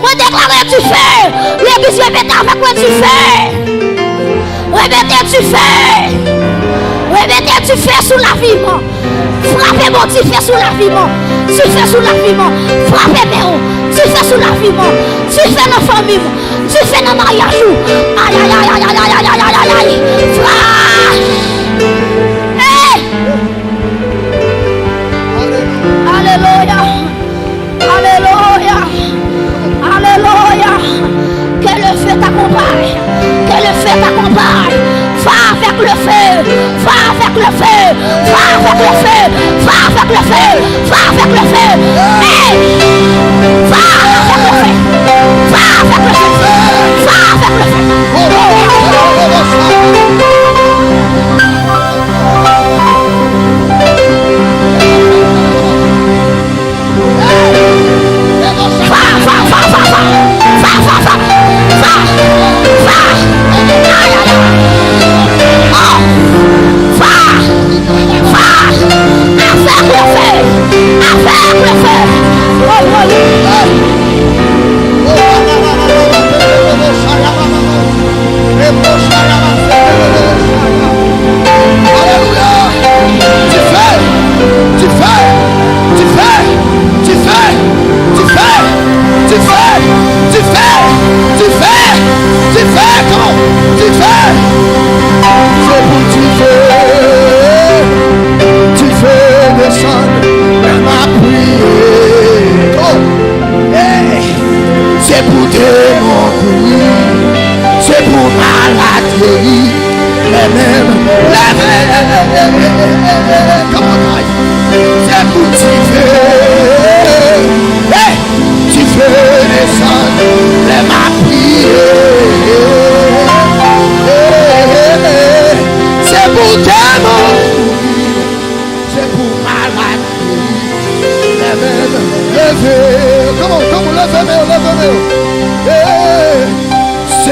moi déclarer du feu, l'église répète avec moi du feu, remettez du feu, remettez du feu sous la vie, frappez mon du feu sous la vie, du feu sous la vie, frappez mon du feu sous la vie, du feu dans la famille, du feu dans le mariage, aïe aïe aïe aïe aïe aïe aïe aïe aïe aïe, Alléluia, Alléluia, Alléluia, que le feu t'accompagne, que le feu t'accompagne, va avec le feu, va avec le feu, va avec le feu, va avec le feu, va avec le feu, va avec le feu, va avec le feu, va avec le feu.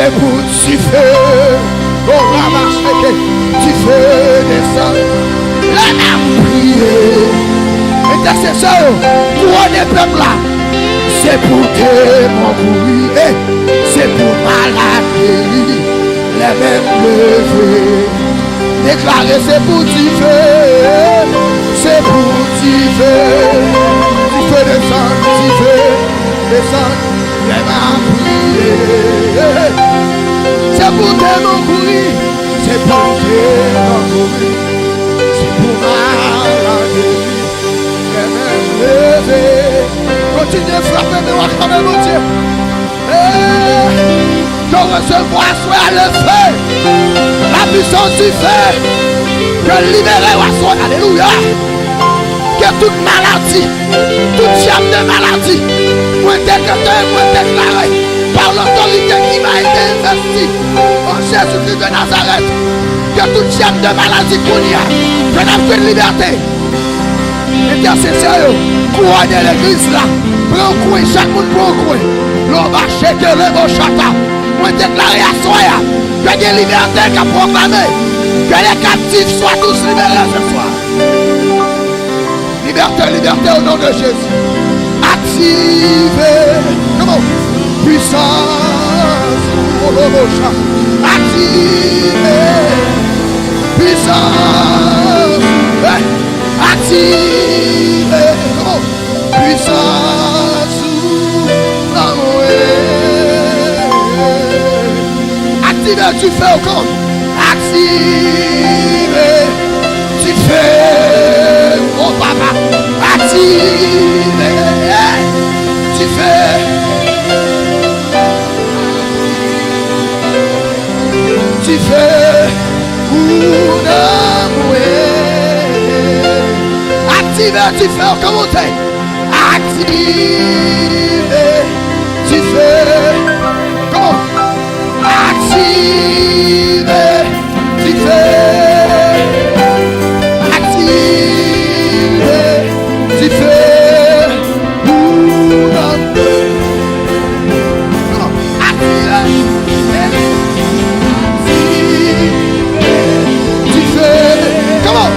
c'est pour tu fais. Oh, tu fais descendre. La prière. Intercesseur, couronner peuple là. C'est pour démons courir. C'est pour maladie. Les mêmes levés. Déclarer c'est pour tu fais. C'est pour tu fais. Tu fais descendre. Tu fais descendre. Les mêmes prières. C'est pour démons courir. C'est pour démons courir. C'est pour maladie. Les mêmes levés. Continue de frapper de moi quand même, mon Dieu. Qu'on recevoir soit le feu. La puissance du feu. Que libérer soit. Alléluia. Que toute maladie, toute chaîne de maladie, moi décréter, moi déclarer par l'autorité qui m'a été investie en Jésus-Christ de Nazareth. Que toute chaîne de maladie qu'on y a, que nous avons une liberté. Intercesseur, couronner l'église là. Prends coin, chaque monde prend coin. L'on va checker le bon chata. Moi déclarer à soi que des libertés qu'a proclamé. Que les captifs soient tous libérés ce soir. Liberté, liberté au nom de Jésus. Activez. Comment? Puissance. Activez. Puissance. Activez. Comment? Puissance. Activez, tu fais au compte. Activez. Tu fais. Oh papa. Activez. Tu fais. Tu fais. Activez, tu fais au compte. Activez. Tu fais. Comment? Activez. Tu fais. Activez. Tu fais. Tu fais. Comment?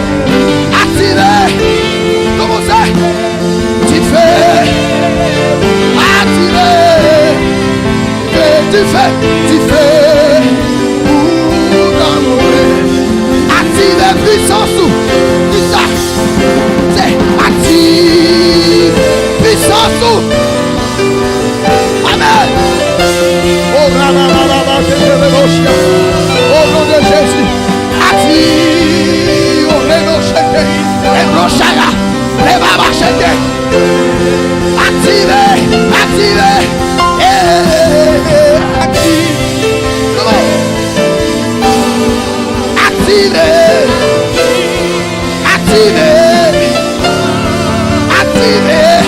Activez. Comment ça? Tu fais. Activez. Tu fais. Tu fais. Activez puissance. Puissance. C'est active. Puissance. Amen. Oh, au nom de Jésus. Active. Oh, les brochara. Les babachete. Activez. Activez. Active. Comment? Activez. Activez. Activez.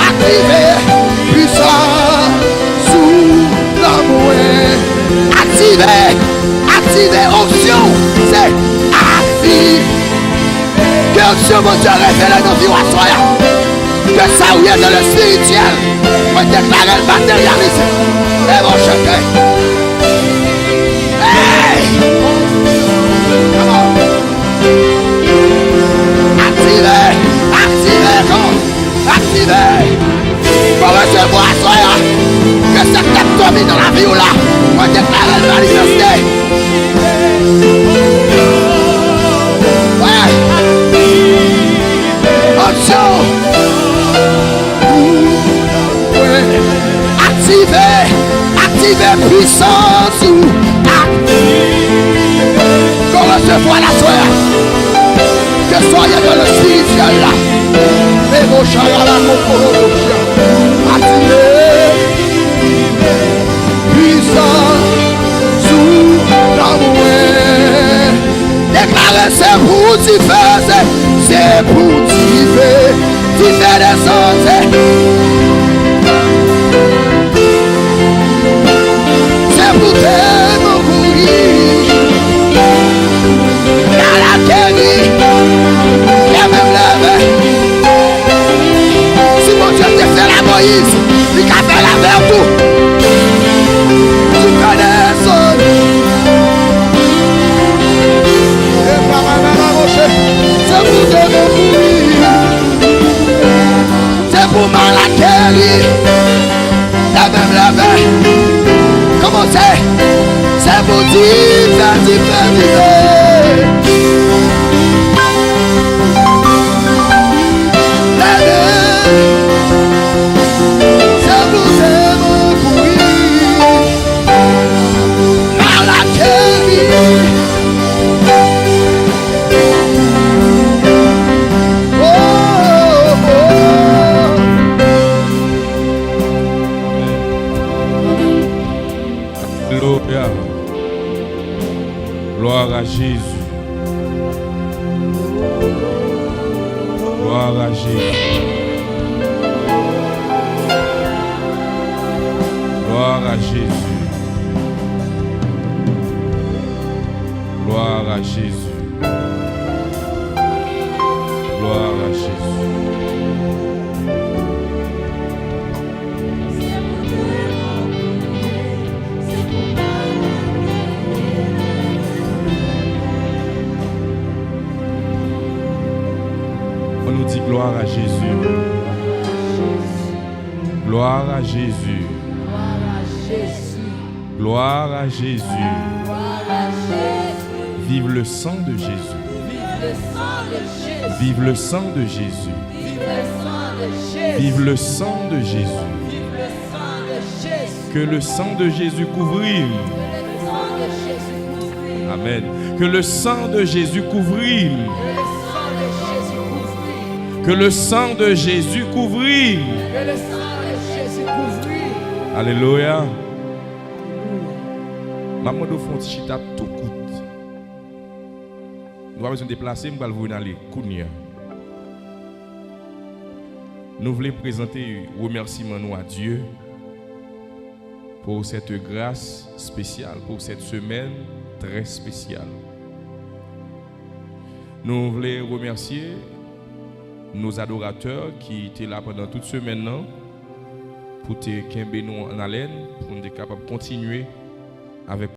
Activez. Puissant sous l'amour. Activez. Activez. Option. C'est active. Que option, mon Dieu, révèle nos vies à soi. Que ça ou est dans le spirituel. Moi déclarer le matérialisme. Et mon chacun. Hey! Come on. Activez. Activez. Comment? Activez. Pour recevoir à soi. Que cette tête tombe dans la vie ou là. Moi déclarer le manifester. Ouais. Option. Activez, activez puissance ou activez. Qu'on recevoir la soeur. Que soyez dans le spirituel là. Et vos chars à la concours. Activez. Puissance sous l'amour. Déclarez c'est pour t'y faire. C'est pour t'y faire. T'y faire descendre. Pour te mourir dans la terre, il y a même levé. Si mon Dieu te fait la Moïse, il a fait la vertu. Alléluia. Gloire à Jésus. Gloire à Jésus. Gloire à Jésus. Gloire à Jésus. Gloire à Jésus. On nous dit gloire à Jésus. Gloire à Jésus. Gloire à Jésus. Vive le sang de Jésus. Vive le sang de Jésus. Vive le sang de Jésus. Que le sang de Jésus couvrit. Amen. Que le sang de Jésus couvrit. Que le sang de Jésus couvrit. Alléluia. Maman de font chita tout coûte. Nous avons besoin de déplacer, nous allons aller Kounia. Nous voulons présenter remerciement à Dieu pour cette grâce spéciale, pour cette semaine très spéciale. Nous voulons remercier nos adorateurs qui étaient là pendant toute semaine pour te nous en haleine, pour nous être capables de continuer avec